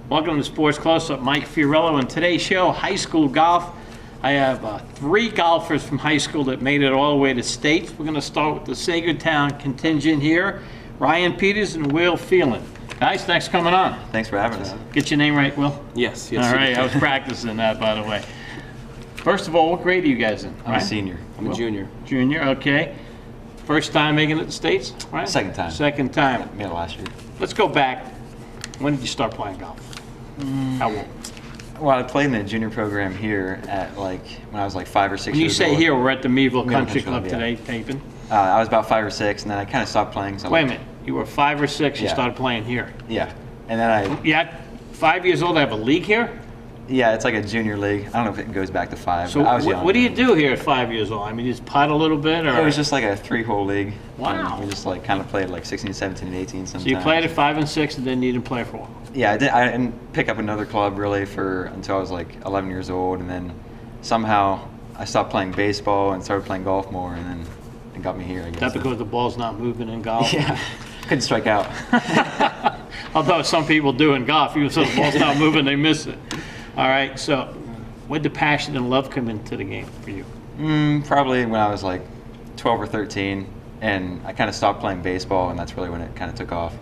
Welcome to Sports Close-Up. Mike Fiorello. In today's show, high school golf. I have 3 golfers from high school that made it all the way to states. We're going to start with the Saegertown contingent here. Ryan Peters and Will Phelan. Guys, thanks for coming on. Thanks for having us. Get your name right, Will? Yes. All right, I was practicing that, by the way. First of all, what grade are you guys in? I'm a senior. I'm a junior. Junior, okay. First time making it to states, right? Second time. Second time. Made it last year. Let's go back. When did you start playing golf? How old? Well, I played in the junior program here at when I was 5 or 6 When you years say old. here, we're at the Meadville Meadville Country Country Club Club, today, taping. I was about 5 or 6, and then I kind of stopped playing. So Wait a minute, you were 5 or 6, you Yeah. started playing here. Yeah, and then Yeah, 5 years old, I have a league here? it's like a junior league. I don't know if it goes back to 5. So but I was young. what do you do here at 5 years old? I mean, you just putt a little bit? Or? It was just like a 3-hole league. Wow. And we just kind of played 16, 17, and 18 sometimes. So you played at 5 and 6 and then you didn't play for a while? Yeah, I didn't pick up another club really until I was 11 years old, and then somehow I stopped playing baseball and started playing golf more, and then it got me here, I guess. Is that because the ball's not moving in golf? Yeah, couldn't strike out. Although some people do in golf, even though the ball's not moving, they miss it. All right, so when did passion and love come into the game for you? Probably when I was 12 or 13, and I kind of stopped playing baseball, and that's really when it kind of took off.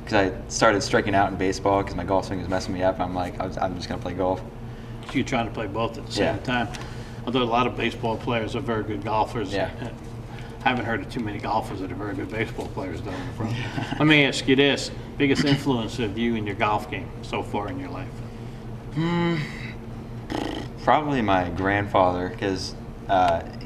Because I started striking out in baseball because my golf swing was messing me up. I'm I'm just going to play golf. So you're trying to play both at the same Yeah. time. Although a lot of baseball players are very good golfers. Yeah. I haven't heard of too many golfers that are very good baseball players, though. Let me ask you this. Biggest influence of you in your golf game so far in your life? Probably my grandfather, because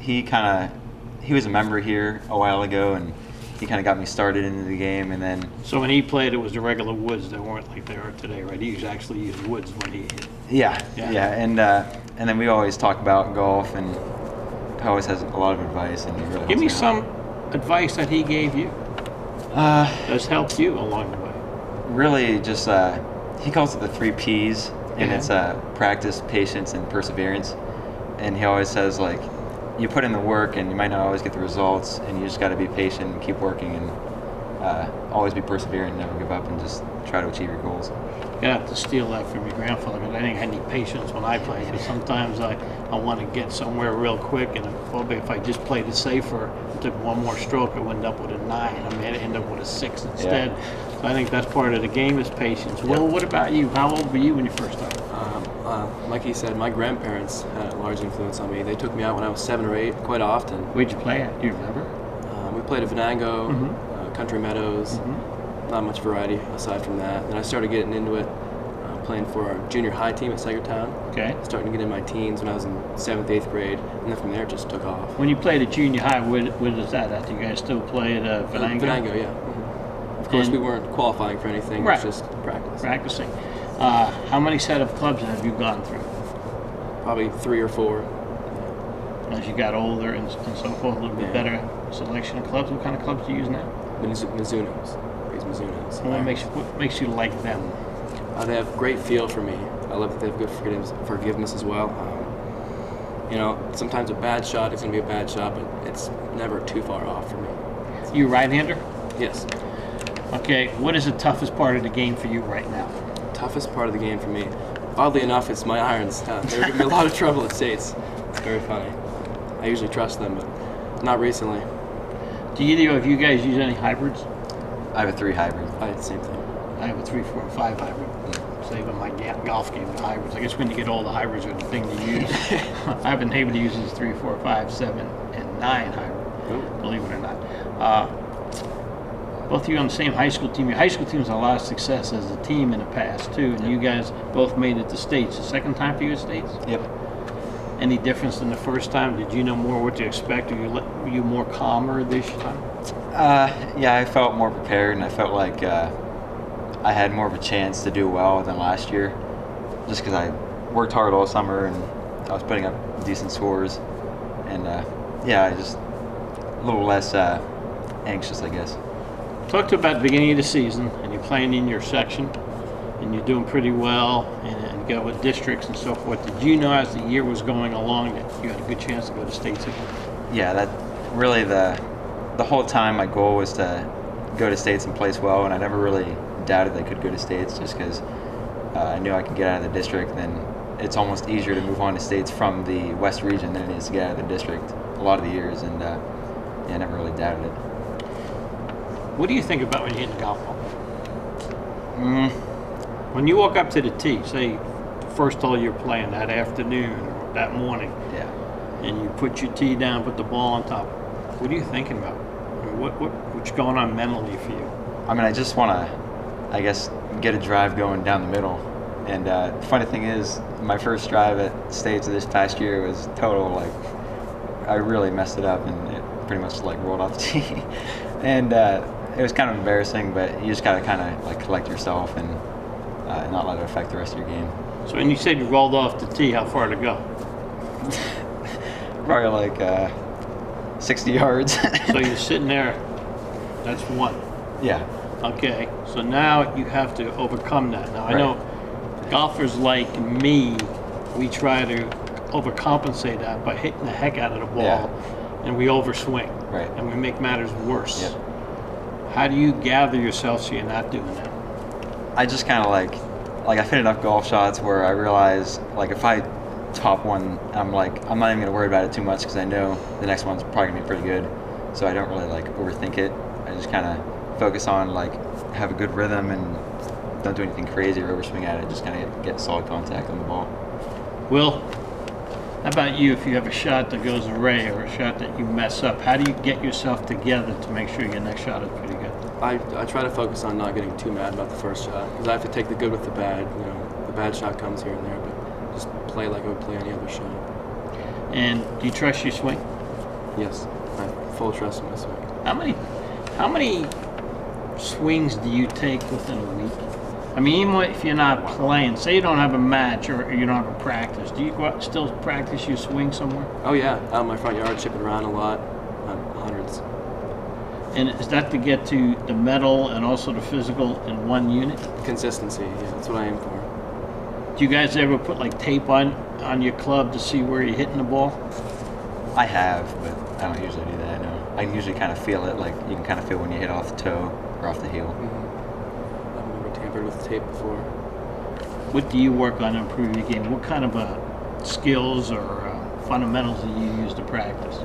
he was a member here a while ago, and he kind of got me started into the game, and then So when he played, it was the regular woods that weren't like they are today, right? He actually used woods when he hit. yeah, Yeah. and then we always talk about golf, and he always has a lot of advice, and he really Give me helps out. some advice that he gave you that's helped you along the way. Really just he calls it the 3 P's, and Yeah. it's practice, patience, and perseverance. And he always says you put in the work and you might not always get the results, and you just got to be patient and keep working, and always be perseverant, never give up, and just try to achieve your goals. You're gonna have to steal that from your grandfather, because I think I need patience when I play. Because sometimes I want to get somewhere real quick, and if I just played it safer, took one more stroke, I would end up with a 9. I may end up with a 6 instead. So I think that's part of the game is patience. Well, what about you? How old were you when you first started? Like he said, my grandparents had a large influence on me. They took me out when I was 7 or 8 quite often. Where'd you play at? Do you remember? We played at Venango, Country Meadows, not much variety aside from that. Then I started getting into it, playing for our junior high team at Saegertown. Okay. Starting to get in my teens when I was in 7th, 8th grade, and then from there it just took off. When you played at junior high, where was that at? Do you guys still play at Venango? Venango, yeah. Of course, And- we weren't qualifying for anything. Right. It was just practice. Practicing. How many set of clubs have you gone through? Probably 3 or 4. As you got older and so forth, a little bit Yeah. better selection of clubs. What kind of clubs do you use now? Mizunos. These Mizunos. What makes you like them? They have great feel for me. I love that they have good forgiveness as well. Sometimes a bad shot is going to be a bad shot, but it's never too far off for me. You a right-hander? Yes. Okay, what is the toughest part of the game for you right now? Toughest part of the game for me. Oddly enough, it's my irons. They're giving me a lot of trouble at States. It's very funny. I usually trust them, but not recently. Do either of you guys use any hybrids? I have a 3 hybrid. I had the same thing. I have a 3, 4, and 5 hybrid. Saving my golf game with hybrids. I guess when you get old, the hybrids are the thing to use. I've been able to use these 3, 4, 5, 7, and 9 hybrid, believe it or not. Both of you on the same high school team. Your high school team's had a lot of success as a team in the past, too, and you guys both made it to States. The second time for you at States? Yep. Any difference than the first time? Did you know more what to expect? Were you more calmer this time? Yeah, I felt more prepared, and I felt like I had more of a chance to do well than last year, just because I worked hard all summer and I was putting up decent scores, and I just a little less anxious, I guess. Talk to about the beginning of the season, and you're playing in your section, and you're doing pretty well, and go with districts and so forth. Did you know as the year was going along that you had a good chance to go to states again? Yeah, that really the whole time my goal was to go to states and place well, and I never really doubted they could go to states just because I knew I could get out of the district, then it's almost easier to move on to states from the West region than it is to get out of the district a lot of the years, and yeah, I never really doubted it. What do you think about when you hit the golf ball? When you walk up to the tee, say the first hole you're playing that afternoon or that morning, Yeah. and you put your tee down, put the ball on top, what are you thinking about? I mean, what's going on mentally for you? I mean, I just want to, I guess, get a drive going down the middle. And the funny thing is, my first drive at States this past year was total, like, I really messed it up, and it pretty much, like, rolled off the tee. And it was kind of embarrassing, but you just got to kind of, like, collect yourself and not let it affect the rest of your game. So when you said you rolled off the tee, how far to go? Probably, like, 60 yards. So you're sitting there, that's one. Yeah. Okay, so now you have to overcome that. Now, I Right. know golfers like me, we try to overcompensate that by hitting the heck out of the ball, Yeah. and we overswing, Right. and we make matters worse. Yep. How do you gather yourself so you're not doing that? I just kind of like I've hit enough golf shots where I realize, like, if I top one, I'm not even going to worry about it too much because I know the next one's probably going to be pretty good. So I don't really, like, overthink it. I just kind of focus on, like, have a good rhythm and don't do anything crazy or overswing at it. Just kind of get solid contact on the ball. Will, how about you? If you have a shot that goes away or a shot that you mess up, how do you get yourself together to make sure your next shot is pretty good? I try to focus on not getting too mad about the first shot because I have to take the good with the bad. You know, the bad shot comes here and there, but just play like I would play any other shot. And do you trust your swing? Yes, I have full trust in my swing. How many swings do you take within a week? I mean, even if you're not playing, say you don't have a match or you don't have a practice, do you go out and still practice your swing somewhere? Oh yeah, out in my front yard, chipping around a lot, hundreds. And is that to get to the mental and also the physical in one unit? Consistency, yeah, that's what I aim for. Do you guys ever put like tape on your club to see where you're hitting the ball? I have, but I don't usually do that. I know. I can usually kind of feel it. Like, you can kind of feel when you hit off the toe or off the heel. I've never tampered with tape before. What do you work on to improve your game? What kind of skills or fundamentals do you use to practice?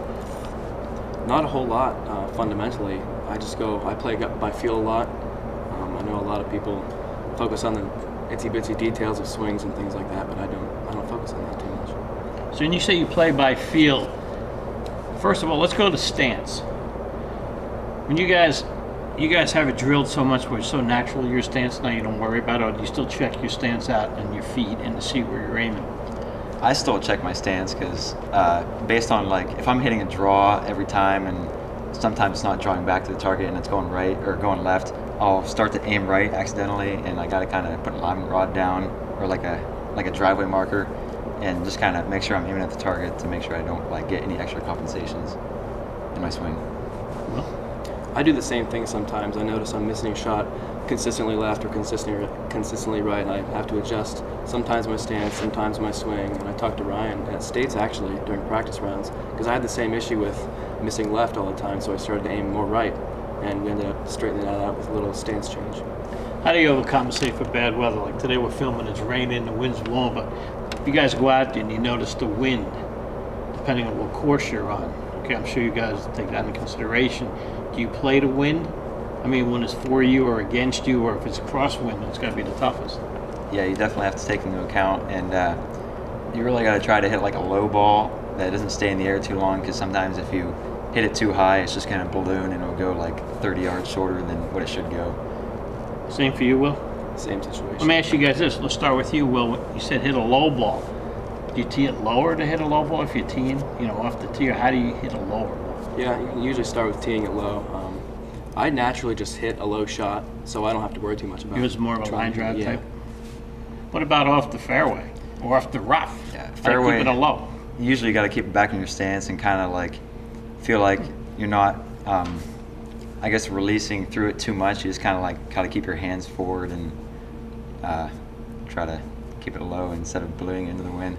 Not a whole lot, fundamentally. I play by feel a lot. I know a lot of people focus on the itsy-bitsy details of swings and things like that, but I don't focus on that too much. So when you say you play by feel, first of all, let's go to stance. When you guys have it drilled so much where it's so natural your stance now you don't worry about it, or do you still check your stance out and your feet and to see where you're aiming? I still check my stance because based on, like, if I'm hitting a draw every time and sometimes it's not drawing back to the target and it's going right or going left, I'll start to aim right accidentally, and I got to kind of put an alignment rod down or like a driveway marker and just kind of make sure I'm aiming at the target to make sure I don't, like, get any extra compensations in my swing. Well, I do the same thing sometimes. I notice I'm missing a shot consistently left or consistently right, and I have to adjust sometimes my stance, sometimes my swing. And I talked to Ryan at States actually during practice rounds because I had the same issue with missing left all the time, so I started to aim more right, and we ended up straightening that out with a little stance change. how do you overcompensate for bad weather? Like today we're filming, it's raining, the wind's blowing, but if you guys go out there and you notice the wind, depending on what course you're on, okay, I'm sure you guys take that into consideration. Do you play the wind? I mean, when it's for you or against you, or if it's crosswind, it's got to be the toughest. Yeah, you definitely have to take into account, and you really got to try to hit like a low ball that doesn't stay in the air too long, because sometimes if you hit it too high, it's just going to balloon and it'll go like 30 yards shorter than what it should go. Same for you, Will? Same situation. Let me ask you guys this. Let's start with you, Will. You said hit a low ball. Do you tee it lower to hit a low ball if you're teeing, off the tee, or how do you hit a lower ball? Yeah, you can usually start with teeing it low. I naturally just hit a low shot, so I don't have to worry too much about it. Yours is more of a line drive yeah. type? What about off the fairway or off the rough? Yeah, Fairway. Keep it a low. You usually got to keep it back in your stance and kind of like feel like you're not, I guess, releasing through it too much. You just kind of like got to keep your hands forward and try to keep it low instead of ballooning into the wind.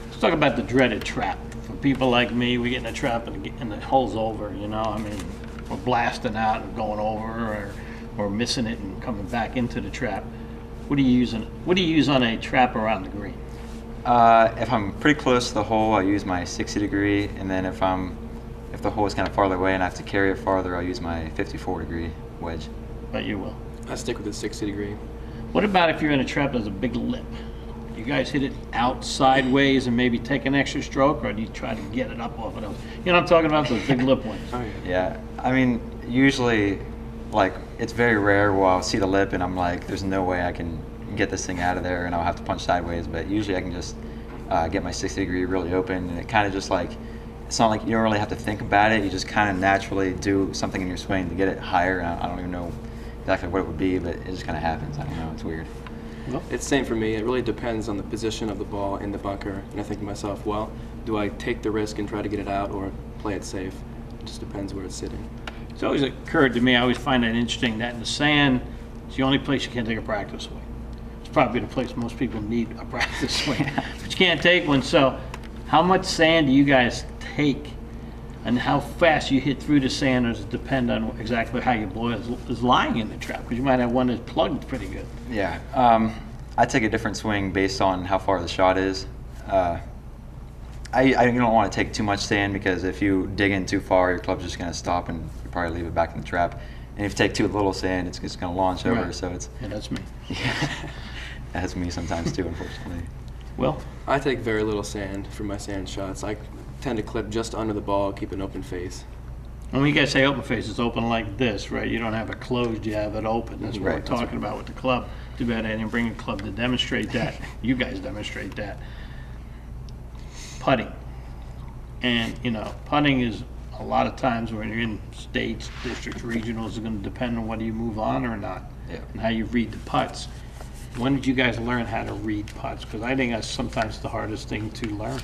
Let's talk about the dreaded trap. For people like me, we get in a trap and the hole's over, I mean, we're blasting out and going over or missing it and coming back into the trap. What do you use What do you use on a trap around the green? If I'm pretty close to the hole, I use my 60 degree, and then if the hole is kind of farther away and I have to carry it farther, I'll use my 54 degree wedge. But you will. I stick with the 60 degree. What about if you're in a trap that's a big lip? You guys hit it out sideways and maybe take an extra stroke, or do you try to get it up off of those? You know what I'm talking about, those big lip ones? Oh, yeah. Yeah, I mean, usually, like, it's very rare where I'll see the lip and I'm like, there's no way I can get this thing out of there, and I'll have to punch sideways, but usually I can just get my 60 degree really open, and it kind of just like, it's not like you don't really have to think about it, you just kind of naturally do something in your swing to get it higher, and I don't even know exactly what it would be, but it just kind of happens. I don't know, it's weird. Well, It's same for me. It really depends on the position of the ball in the bunker. And I think to myself, well, do I take the risk and try to get it out or play it safe? It just depends where it's sitting. it's always occurred to me, I always find that interesting, that in the sand, it's the only place you can't take a practice swing. It's probably the place most people need a practice swing, but you can't take one. So how much sand do you guys take, and how fast you hit through the sand does depend on exactly how your ball is lying in the trap, because you might have one that's plugged pretty good. Yeah, I take a different swing based on how far the shot is. I don't want to take too much sand, because if you dig in too far, your club's just going to stop and you probably leave it back in the trap. And if you take too little sand, it's just going to launch over. Right. So it's Yeah, that's me. that's me sometimes too, unfortunately. Well, I take very little sand for my sand shots. I tend to clip just under the ball, keep an open face. when you guys say open face, it's open like this, right? You don't have it closed, you have it open. That's what Right, we're that's talking about with the club. Too bad I didn't bring a club to demonstrate that. You guys demonstrate that. Putting. And, you know, putting is a lot of times when you're in states, districts, regionals, it's going to depend on whether you move on or not, Yeah. and how you read the putts. When did you guys learn how to read putts? Because I think that's sometimes the hardest thing to learn.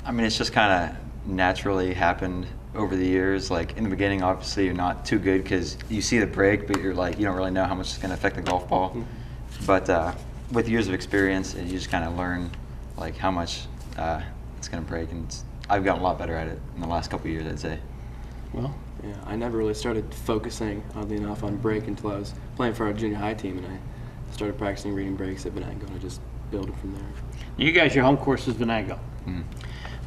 I mean, it's just kind of naturally happened over the years. Like in the beginning, obviously, you're not too good because you see the break, but you're like, you don't really know how much it's going to affect the golf ball. But with years of experience, you just kind of learn like how much it's going to break, and I've gotten a lot better at it in the last couple of years, I'd say. Well, Yeah, I never really started focusing, oddly enough, on break until I was playing for our junior high team, and I started practicing reading breaks at Venango, and I just built it from there. you guys, your home course is Venango.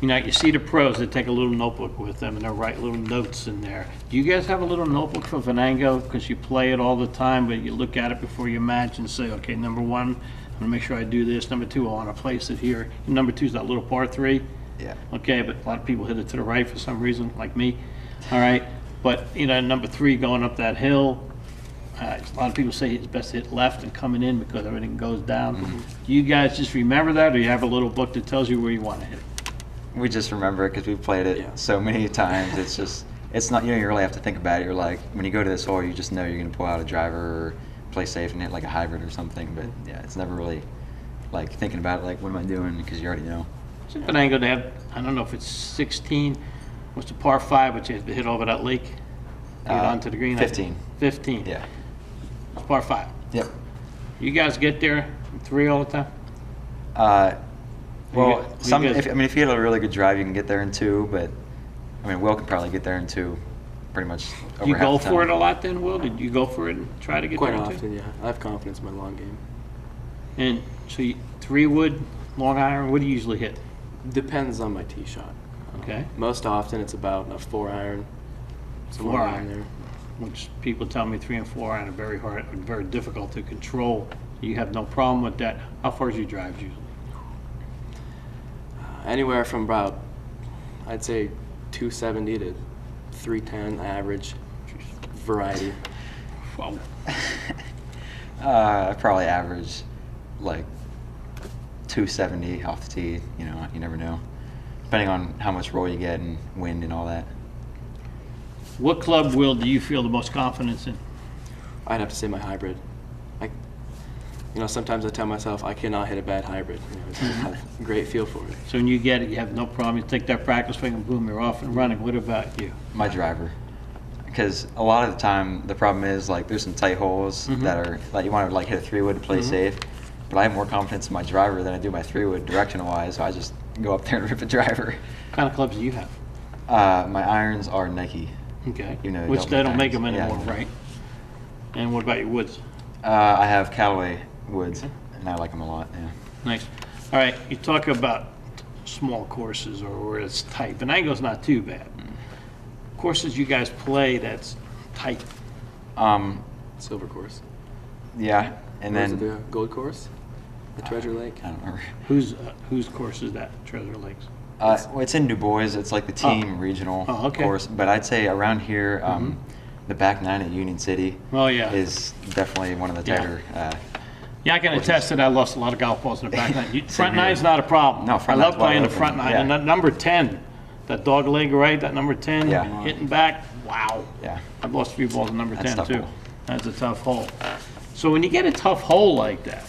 You know, you see the pros that take a little notebook with them and they'll write little notes in there. Do you guys have a little notebook for Venango? Because you play it all the time, but you look at it before you match and say, okay, number one, I'm gonna make sure I do this. Number two, I wanna place it here. And number two is that little par three. Yeah. Okay, but a lot of people hit it to the right for some reason, like me. All right, but you know, number three, going up that hill, a lot of people say it's best to hit left and coming in because everything goes down. Do you guys just remember that, or you have a little book that tells you where you want to hit it? We just remember it because we've played it Yeah. so many times. It's just, it's not, you don't really have to think about it. You're like, when you go to this hole, you just know you're going to pull out a driver or play safe and hit like a hybrid or something. But yeah, it's never really like thinking about it, like, what am I doing? Because you already know. So Venango, they have, I don't know if it's 16, what's the par 5, but you have to hit over that lake, to get onto the green? 15. 15. Yeah. It's par 5. Yep. You guys get there in 3 all the time? Well, you guys- if you hit a really good drive, you can get there in 2. But I mean, Will can probably get there in 2, pretty much. Over You half go the time. for it a lot then, Will? Did you go for it and try to get Quite there in 2? often, yeah. I have confidence in my long game. And so 3 wood, long iron, what do you usually hit? Depends on my tee shot. Okay. Most often it's about a 4-iron, 4 somewhere around iron. there. Which people tell me 3 and 4 iron are very hard, very difficult to control. You have no problem with that. How far is your drive usually? Anywhere from about, I'd say, 270 to 310 average, variety. Wow. I probably average like 270 off the tee. You know, you never know, depending on how much roll you get and wind and all that. What club, Will, do you feel the most confidence in? I'd have to say my hybrid. Sometimes I tell myself I cannot hit a bad hybrid. I just have a great feel for it. So when you get it, you have no problem. You take that practice swing and boom, you're off and running. What about you? My driver, because a lot of the time the problem is like there's some tight holes that are like you want to like hit a 3-wood to play safe, but I have more confidence in my driver than I do my 3-wood directional wise. So I just go up there and rip a driver. What kind of clubs do you have? My irons are Nike. Okay. You know, Which they don't make them irons. anymore, Yeah. right? And what about your woods? I have Callaway woods, and I like them a lot. Yeah. Nice. All right, you talk about small courses or where it's tight. Venango's not too bad. Courses you guys play that's tight. Silver course. Yeah, and Or is it then the gold course? The Treasure Lake? I don't remember. Whose course is that? Treasure Lakes. Well, it's in Du Bois. It's like the team regional okay. course. But I'd say around here, the back nine at Union City Oh yeah. is definitely one of the tighter. Yeah, I can attest that I lost a lot of golf balls in the back nine. Front Same here. nine's not a problem. No, front I love nine's wide playing the open. front nine. Yeah. And that number 10, that dog leg right, that number 10, Yeah. hitting back, wow. Yeah. I've lost a few balls in number That's 10 tough too. hole. That's a tough hole. So when you get a tough hole like that,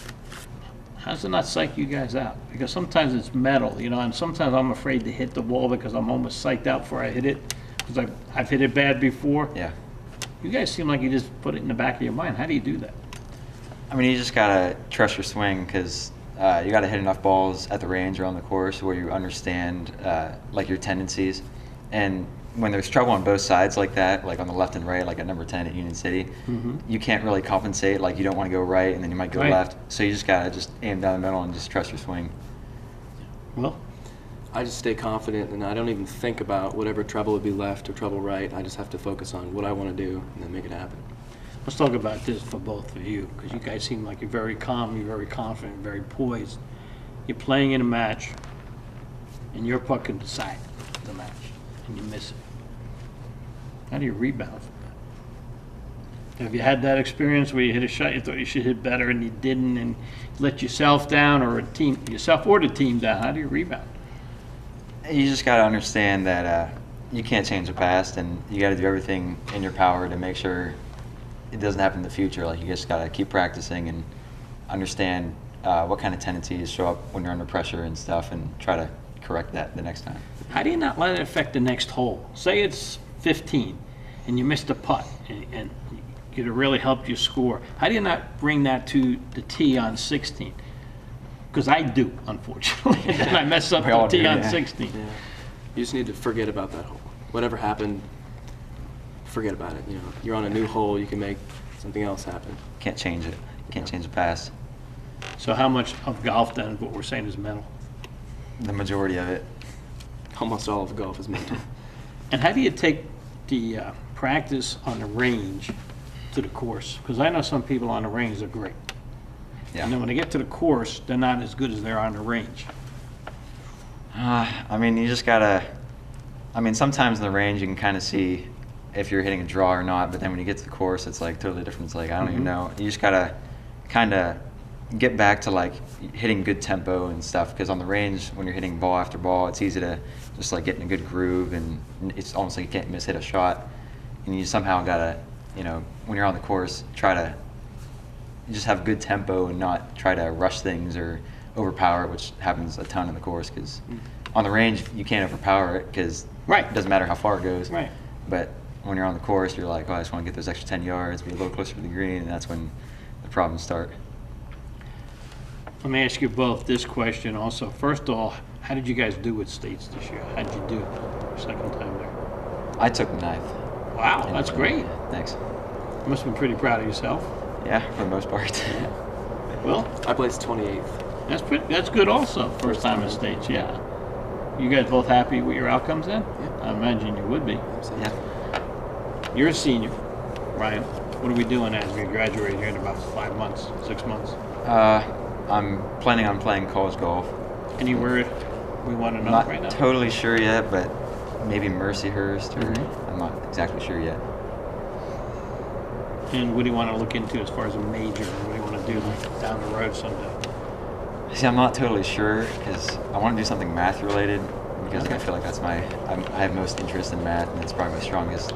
how does it not psych you guys out? Because sometimes it's metal, you know, and sometimes I'm afraid to hit the wall because I'm almost psyched out before I hit it. Because I've hit it bad before. Yeah. You guys seem like you just put it in the back of your mind. How do you do that? I mean, you just gotta trust your swing because you gotta hit enough balls at the range or on the course where you understand like your tendencies. And when there's trouble on both sides like that, like on the left and right, like at number 10 at Union City, you can't really compensate. Like you don't want to go right and then you might go Right. left. So you just gotta just aim down the middle and just trust your swing. Well, I just stay confident, and I don't even think about whatever trouble would be left or trouble right. I just have to focus on what I want to do and then make it happen. let's talk about this for both of you, because you guys seem like you're very calm, you're very confident, very poised. You're playing in a match, and your puck can decide the match, and you miss it. How do you rebound from that? Have you had that experience where you hit a shot you thought you should hit better and you didn't, and let yourself down or yourself or the team down? How do you rebound? You just gotta understand that you can't change the past, and you gotta do everything in your power to make sure it doesn't happen in the future. Like you just gotta keep practicing and understand what kind of tendencies show up when you're under pressure and stuff, and try to correct that the next time. How do you not let it affect the next hole? Say it's 15 and you missed a putt and it really helped you score. How do you not bring that to the tee on 16? Because I do, unfortunately. And then I mess up We all the tee do, on yeah. 16. Yeah. You just need to forget about that hole. Whatever happened, forget about it. You know, you're on a new hole. You can make something else happen. Can't change it. Can't change the past. So how much of golf then, what we're saying, is mental? The majority of it. Almost all of golf is mental. And how do you take the practice on the range to the course? Because I know some people on the range are great. Yeah. And then when they get to the course, they're not as good as they are on the range. I mean, you just gotta. I mean, sometimes in the range you can kind of see if you're hitting a draw or not, but then when you get to the course, it's like totally different. It's like I don't even know. You just gotta kind of get back to like hitting good tempo and stuff. Because on the range, when you're hitting ball after ball, it's easy to just like get in a good groove, and it's almost like you can't miss hit a shot. And you somehow gotta, you know, when you're on the course, try to just have good tempo and not try to rush things or overpower it, which happens a ton in the course. Because on the range, you can't overpower it because Right. it doesn't matter how far it goes. Right. But when you're on the course, you're like, oh, I just want to get those extra 10 yards, be a little closer to the green, and that's when the problems start. Let me ask you both this question also. First of all, how did you guys do with states this year? How did you do your second time there? I took ninth. Wow, that's great. Thanks. You must have been pretty proud of yourself. Yeah, for the most part. Well, I placed 28th. that's good also, first time in states, yeah. You guys both happy with your outcomes then? Yeah. I imagine you would be. Yeah. You're a senior, Ryan. What are we doing as we graduate here in about 5 months, 6 months? I'm planning on playing college golf. Anywhere we want to know Not right now? totally sure yet, but maybe Mercyhurst, or Mhm. I'm not exactly sure yet. And what do you want to look into as far as a major? What do you want to do like, down the road someday? See, I'm not totally sure because I want to do something math related because Okay. I feel like that's I have most interest in math, and it's probably my strongest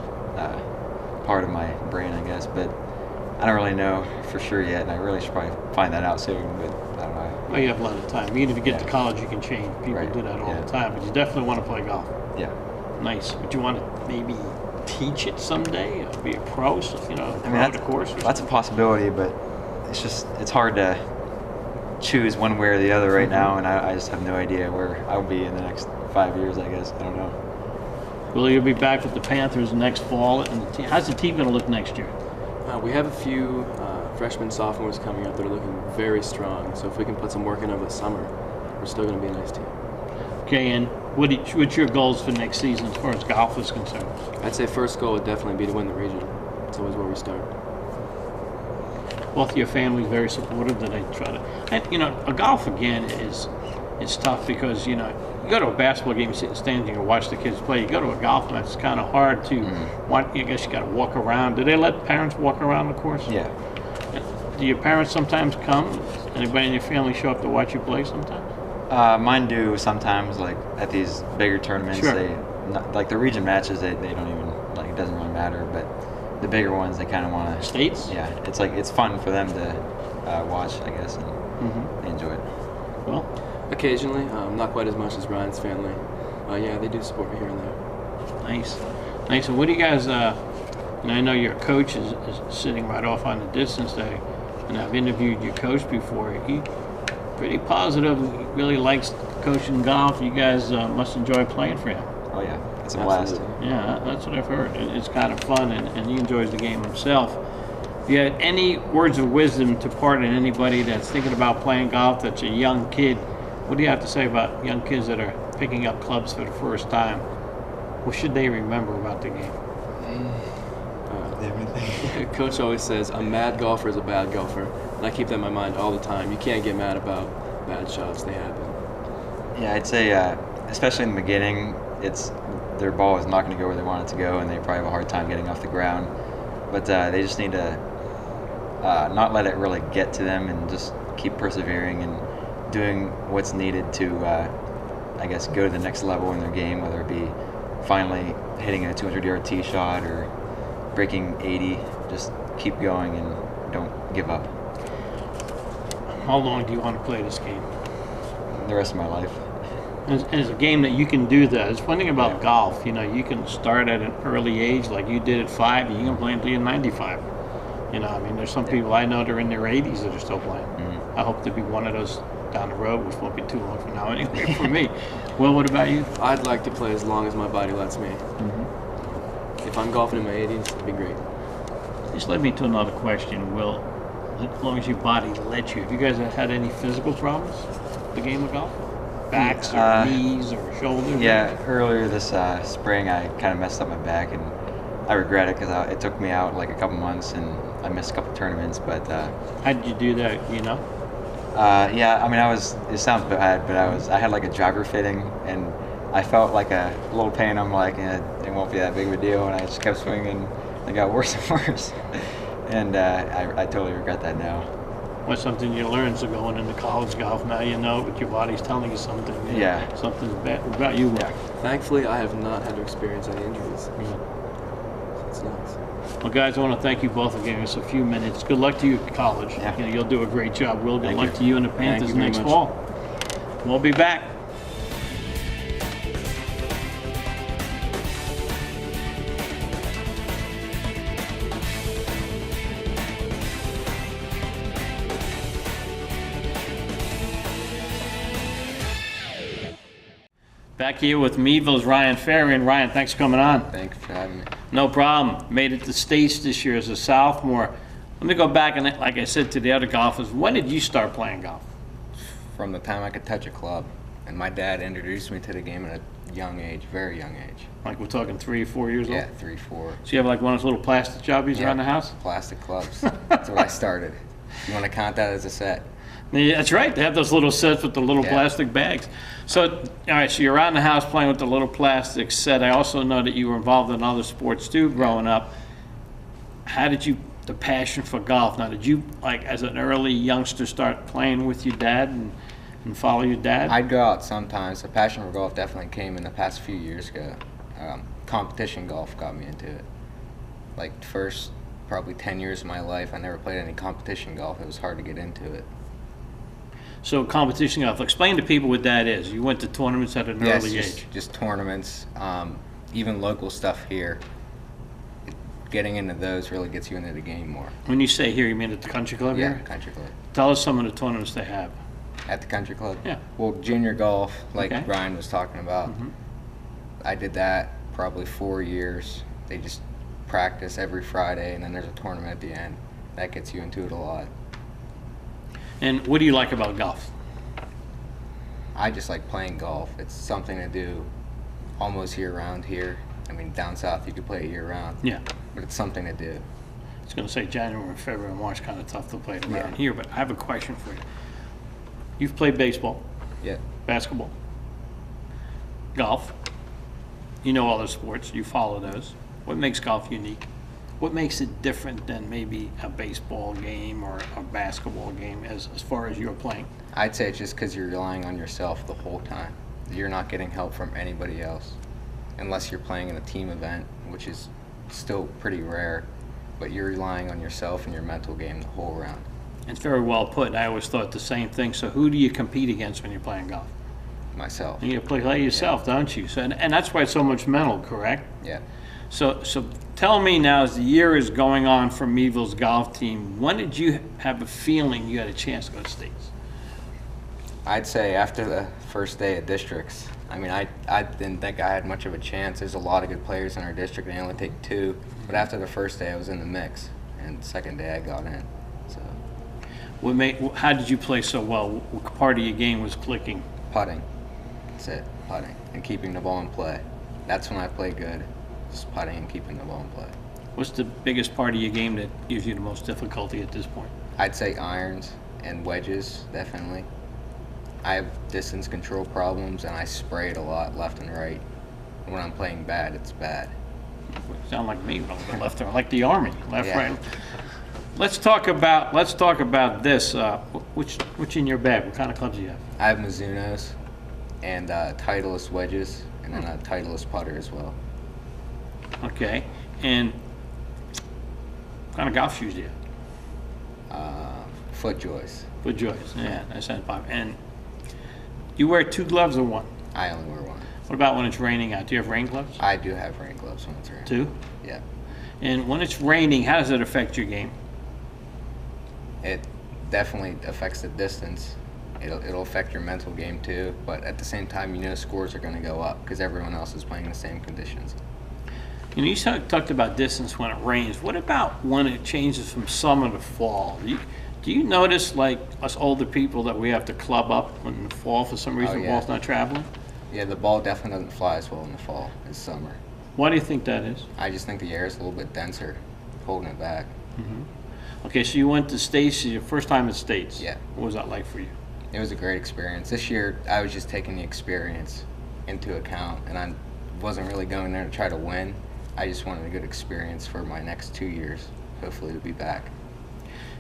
part of my brain, I guess. But I don't really know for sure yet, and I really should probably find that out soon. But I don't know. Well, you have a lot of time. Even if you get to Yeah. college, you can change. People Right. do that all Yeah. the time. But you definitely want to play golf. Yeah. Nice. But you want to maybe teach it someday? Or be a pro, so, you know, I mean, pro the course? Or that's a possibility, but it's hard to choose one way or the other right now, and I just have no idea where I'll be in the next 5 years, I guess. I don't know. Well, you'll be back with the Panthers next fall. And how's the team going to look next year? We have a few freshmen, sophomores coming up that are looking very strong. So if we can put some work in over the summer, we're still going to be a nice team. Okay, and what's your goals for next season as far as golf is concerned? I'd say first goal would definitely be to win the region. That's always where we start. Both of your families very supportive that I try to, and a golf again it's tough because you go to a basketball game, you sit in the stands, you can watch the kids play. You go to a golf match, it's kind of hard to I guess you got to walk around. Do they let parents walk around the course? Yeah. Do your parents sometimes come? Anybody in your family show up to watch you play sometimes? Mine do sometimes, like at these bigger tournaments. Sure. Like the region matches, they don't even, like, it doesn't really matter, but the bigger ones, they kind of want to. States? Yeah, it's fun for them to watch, I guess, and they enjoy it. Well, occasionally, not quite as much as Ryan's family. Yeah, they do support me here and there. nice. And what do you guys? And I know your coach is sitting right off on the distance there, and I've interviewed your coach before. He pretty positive. He really likes coaching golf. You guys must enjoy playing for him. Oh yeah, it's a blast. Absolutely. Yeah, that's what I've heard. It's kind of fun, and he enjoys the game himself. If you had any words of wisdom to impart on anybody that's thinking about playing golf, that's a young kid, what do you have to say about young kids that are picking up clubs for the first time? What should they remember about the game? Everything. Coach always says, a mad golfer is a bad golfer. And I keep that in my mind all the time. You can't get mad about bad shots. They happen. Yeah, I'd say, especially in the beginning, their ball is not going to go where they want it to go, and they probably have a hard time getting off the ground. But they just need to not let it really get to them, and just keep persevering and doing what's needed to, I guess, go to the next level in their game, whether it be finally hitting a 200-yard tee shot or breaking 80. Just keep going and don't give up. How long do you want to play this game? The rest of my life. It's a game that you can do that. It's one thing about golf, you can start at an early age, like you did at 5, and you can play until you're 95. There's some people I know that are in their 80s that are still playing. I hope to be one of those down the road, which won't be too long from now anyway for me. Well, what about you? I'd like to play as long as my body lets me. If I'm golfing in my 80s, it'd be great. This led me to another question, Will. As long as your body lets you, have you guys had any physical problems with the game of golf? Backs or knees or shoulders? Yeah, earlier this spring I kind of messed up my back, and I regret it because it took me out like a couple months, and I missed a couple tournaments. But how did you do that? Yeah, it sounds bad, but I had like a driver fitting, and I felt like a little pain. I'm like, it won't be that big of a deal, and I just kept swinging, and it got worse and worse. And I totally regret that now. What's something you learned? So going into college golf, now you know, but your body's telling you something. Yeah. Something's bad about you. Yeah. Thankfully, I have not had to experience any injuries. So it's nice. Well, guys, I want to thank you both for giving us a few minutes. Good luck to you at college. Yeah. You'll do a great job. Will, good Thank luck you. to you and the Thank Panthers you very next much. fall. We'll be back. Back here with Meadville's Ryan Ferry. And Ryan, thanks for coming on. Thanks for having me. No problem. Made it to States this year as a sophomore. Let me go back and, like I said to the other golfers, when did you start playing golf? From the time I could touch a club, and my dad introduced me to the game at a young age, very young age. Like we're talking 3 or 4 years Yeah, old? 3, 4. So you have like one of those little plastic jobbies around the house? Plastic clubs. That's what I started. You want to count that as a set? Yeah, that's right. They have those little sets with the little Yeah. plastic bags. So, all right, so you're around the house playing with the little plastic set. I also know that you were involved in other sports too growing up. How did you, the passion for golf, now did you, like as an early youngster, start playing with your dad and follow your dad? I'd go out sometimes. The passion for golf definitely came in the past few years ago. Competition golf got me into it. Like the first probably 10 years of my life, I never played any competition golf. It was hard to get into it. So competition golf, explain to people what that is. You went to tournaments at an early age. Just tournaments, even local stuff here. Getting into those really gets you into the game more. When you say here, you mean at the country club Yeah, here? country club. Tell us some of the tournaments they have. At the country club? Yeah. Well, junior golf, like Okay. Ryan was talking about. I did that probably 4 years. They just practice every Friday, and then there's a tournament at the end. that gets you into it a lot. And what do you like about golf? I just like playing golf. It's something to do almost year-round here. I mean, down south you could play it year-round. Yeah. But it's something to do. I was going to say January, February, March kind of tough to play around Yeah. here, but I have a question for you. You've played baseball, Yeah. basketball, golf. You know all the sports. You follow those. What makes golf unique? What makes it different than maybe a baseball game or a basketball game as far as you're playing? I'd say it's just because you're relying on yourself the whole time. You're not getting help from anybody else, unless you're playing in a team event, which is still pretty rare. But you're relying on yourself and your mental game the whole round. It's very well put. I always thought the same thing. So who do you compete against when you're playing golf? Myself. You play yourself, don't you? So, and that's why it's so much mental, correct? Yeah. So tell me now, as the year is going on for Meadville's golf team, when did you have a feeling you had a chance to go to states? I'd say after the first day of districts. I mean, I didn't think I had much of a chance. There's a lot of good players in our district. They only take 2. But after the first day, I was in the mix. And the second day, I got in. So How did you play so well? What part of your game was clicking? putting. That's it, putting. And keeping the ball in play. That's when I play good. Just putting and keeping the ball in play. What's the biggest part of your game that gives you the most difficulty at this point? I'd say irons and wedges, definitely. I have distance control problems, and I spray it a lot left and right. When I'm playing bad, it's bad. You sound like me, but I'm left or like the Army, left, Yeah. right. Let's talk about this. What's in your bag? What kind of clubs do you have? I have Mizunos and Titleist wedges, and then a Titleist putter as well. Okay, and what kind of golf shoes do you have? FootJoys. FootJoys, yeah, that's not pop. And you wear 2 gloves or 1? I only wear 1. What about when it's raining out? Do you have rain gloves? I do have rain gloves when it's raining. 2? Yeah. And when it's raining, how does it affect your game? It definitely affects the distance. It'll affect your mental game too, but at the same time, you know scores are going to go up because everyone else is playing the same conditions. You know, you talked about distance when it rains. What about when it changes from summer to fall? Do you notice, like us older people, that we have to club up when the fall for some reason? Oh, The yeah. ball's not traveling? Yeah, the ball definitely doesn't fly as well in the fall as summer. Why do you think that is? I just think the air is a little bit denser, holding it back. Okay, so you went to States, your first time at States. Yeah. What was that like for you? It was a great experience. This year, I was just taking the experience into account, and I wasn't really going there to try to win. I just wanted a good experience for my next 2 years, hopefully to be back.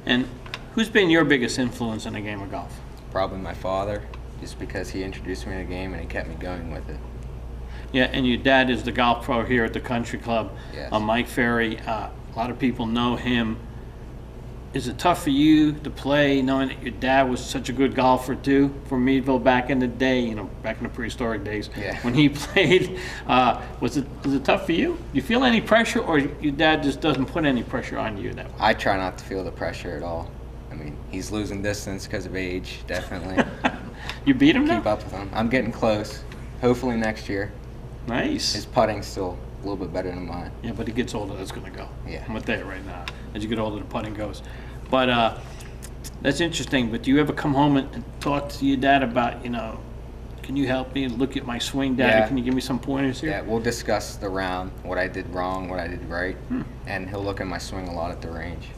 And who's been your biggest influence in the game of golf? Probably my father, just because he introduced me to the game and he kept me going with it. Yeah, and your dad is the golf pro here at the country club. Yes. Mike Ferry. A lot of people know him. Is it tough for you to play knowing that your dad was such a good golfer too from Meadville back in the day, you know, back in the prehistoric days Yeah. when he played? Was it tough for you? Do you feel any pressure, or your dad just doesn't put any pressure on you that way? I try not to feel the pressure at all. I mean, he's losing distance because of age, definitely. You beat him now? Keep up with him. I'm getting close. Hopefully next year. Nice. His putting's still a little bit better than mine. Yeah, but he gets older, that's going to go. Yeah. I'm with that right now. As you get older, the putting goes. But that's interesting. But do you ever come home and talk to your dad about, you know, can you help me look at my swing, Daddy? Yeah. Can you give me some pointers here? Yeah, we'll discuss the round, what I did wrong, what I did right, and he'll look at my swing a lot at the range,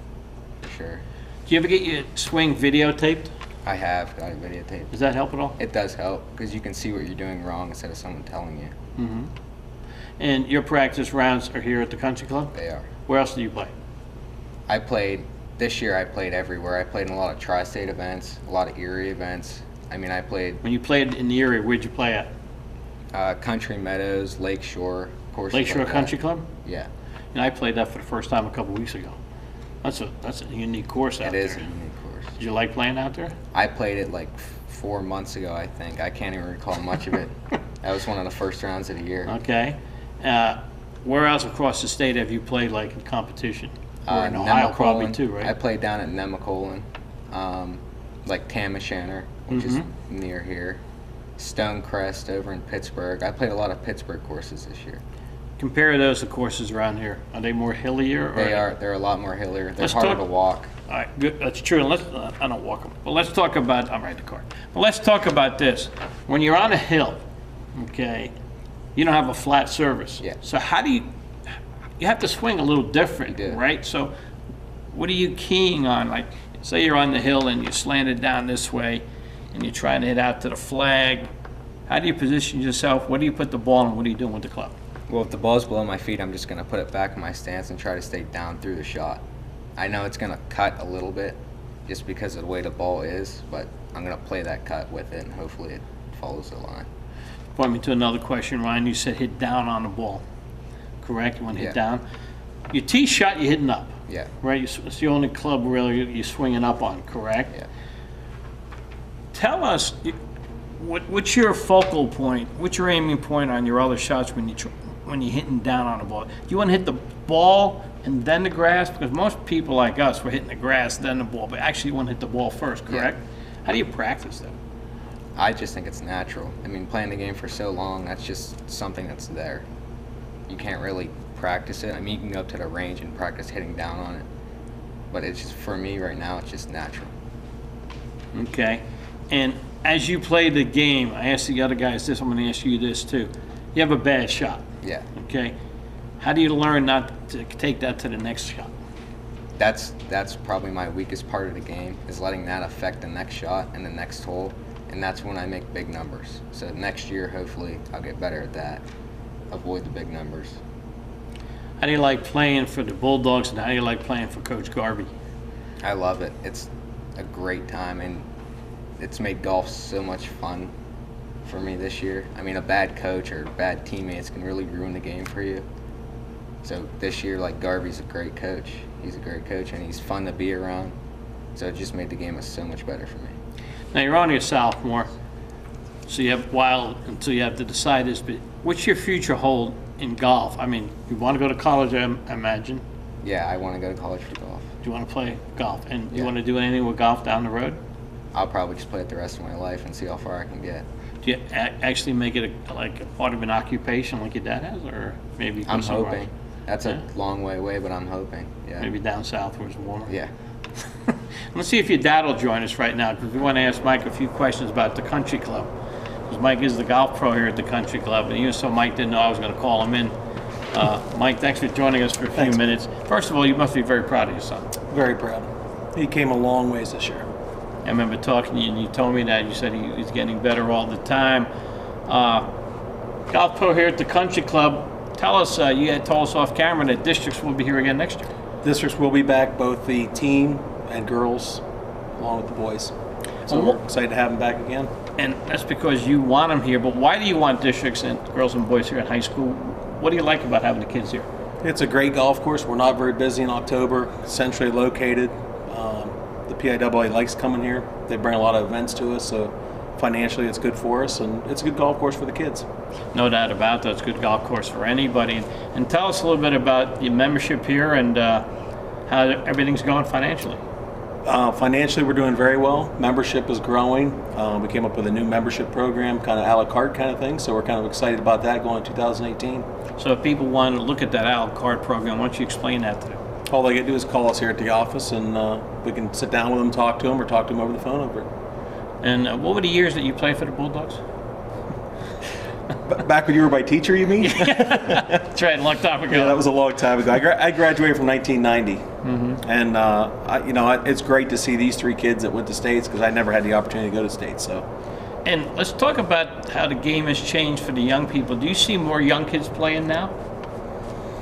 for sure. Do you ever get your swing videotaped? I have got it videotaped. Does that help at all? It does help because you can see what you're doing wrong instead of someone telling you. And your practice rounds are here at the country club? They are. Where else do you play? This year I played everywhere. I played in a lot of tri-state events, a lot of Erie events. I mean, I played When you played in the area, where'd you play at? Country Meadows, Lakeshore, courses Lakeshore like that. Country Club? Yeah, And I played that for the first time a couple weeks ago. That's a unique course out it there. is a unique course. Did you like playing out there? I played it like 4 months ago, I think. I can't even recall much of it. That was one of the first rounds of the year. Okay. Where else across the state have you played, like, in competition? Or in Ohio probably Nemacolin. too, right? I played down at Nemacolin, like Tamashanner, which is near here. Stonecrest over in Pittsburgh. I played a lot of Pittsburgh courses this year. Compare those to courses around here. Are they more hillier? Or They're a lot more hillier. They're Let's harder talk- to walk. All right, good. That's true. And let's. I don't walk them, but let's talk about. I'm right the car. But let's talk about this. When you're on a hill, okay, you don't have a flat surface. Yeah. So how do you? You have to swing a little different, You do. right? So, what are you keying on? Like, say you're on the hill and you slanted down this way, and you're trying to hit out to the flag. How do you position yourself? Where do you put the ball, and what are you doing with the club? Well, if the ball's below my feet, I'm just going to put it back in my stance and try to stay down through the shot. I know it's going to cut a little bit just because of the way the ball is, but I'm going to play that cut with it, and hopefully it follows the line. Point me to another question, Ryan. You said hit down on the ball, correct? You want to hit Yeah. down. Your tee shot, you're hitting up, Yeah, right? It's the only club really you're swinging up on, correct? yeah. Tell us, what's your focal point? What's your aiming point on your other shots when you're hitting down on the ball? Do you want to hit the ball and then the grass? Because most people like us, we're hitting the grass, then the ball, but actually you want to hit the ball first, correct? How do you practice that? I just think it's natural. I mean, playing the game for so long, that's just something that's there. You can't really practice it. I mean, you can go up to the range and practice hitting down on it, but it's just, for me right now, it's just natural. Okay. And as you play the game, I asked the other guys this, I'm going to ask you this too. You have a bad shot, Yeah, okay? How do you learn not to take that to the next shot? that's probably my weakest part of the game, is letting that affect the next shot and the next hole, and that's when I make big numbers. So next year, hopefully, I'll get better at that. Avoid the big numbers. How do you like playing for the Bulldogs, and how do you like playing for Coach Garvey? I love it. It's a great time, and it's made golf so much fun for me this year. I mean, a bad coach or bad teammates can really ruin the game for you. So this year, like, Garvey's a great coach. He's a great coach, and he's fun to be around. So it just made the game so much better for me. Now, you're only a sophomore, so you have a while until you have to decide this, but what's your future hold in golf? I mean, you want to go to college, I imagine. Yeah, I want to go to college for golf. Do you want to play golf? And you Yeah. want to do anything with golf down the road? I'll probably just play it the rest of my life and see how far I can get. Do you actually make it like a part of an occupation like your dad has, or maybe go I'm somewhere hoping. else? That's Yeah. a long way away, but I'm hoping. Yeah. Maybe down south where it's warmer. Yeah. Let's see if your dad will join us right now, because we want to ask Mike a few questions about the country club. Because Mike is the golf pro here at the country club, and even so Mike didn't know I was going to call him in. Mike, thanks for joining us for a few minutes. First of all, you must be very proud of your son. Very proud. He came a long ways this year. I remember talking to you, and you told me that. You said he's getting better all the time. Golf pro here at the country club. Tell us, you had told us off camera that Districts will be here again next year. Districts will be back, both the team and girls, along with the boys. So Well, we're excited to have them back again. And that's because you want them here, but why do you want Districts and girls and boys here in high school? What do you like about having the kids here? It's a great golf course. We're not very busy in October, centrally located. The PIAA likes coming here. They bring a lot of events to us, so financially it's good for us, and it's a good golf course for the kids. No doubt about that. It's a good golf course for anybody. And tell us a little bit about your membership here and how everything's going financially. Financially, we're doing very well. Membership is growing. We came up with a new membership program, kind of a la carte kind of thing, so we're kind of excited about that going in 2018. So if people want to look at that a la carte program, why don't you explain that to them? All they got to do is call us here at the office, and we can sit down with them, talk to them, or talk to them over the phone over it. And what were the years that you played for the Bulldogs? Back when you were my teacher, you mean? That's right, a long time ago. Yeah, that was a long time ago. I graduated from 1990, and it's great to see these three kids that went to states, because I never had the opportunity to go to states. So, And let's talk about how the game has changed for the young people. Do you see more young kids playing now?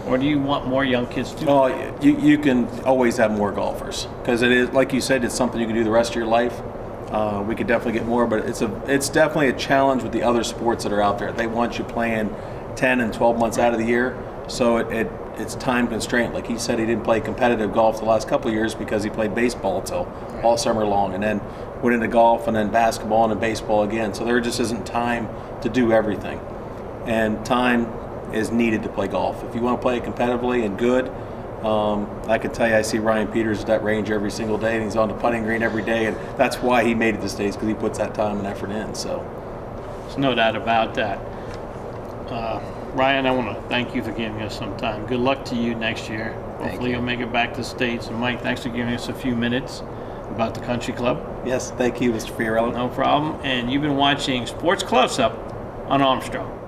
Or do you want more young kids to? well, you can always have more golfers, because it is, like you said, it's something you can do the rest of your life. We could definitely get more, but it's definitely a challenge with the other sports that are out there. They want you playing 10 and 12 months out of the year, so it's time constraint. Like he said, he didn't play competitive golf the last couple of years because he played baseball until all summer long, and then went into golf and then basketball and then baseball again. So there just isn't time to do everything, and time is needed to play golf. If you want to play it competitively and good, I can tell you I see Ryan Peters at that range every single day, and he's on the putting green every day, and that's why he made it to states, because he puts that time and effort in. So There's no doubt about that. Ryan, I want to thank you for giving us some time. Good luck to you next year. Hopefully you. you'll make it back to the States. And Mike, thanks for giving us a few minutes about the country club. Yes, thank you, Mr. Fiorello. No problem. And you've been watching Sports Close Up on Armstrong.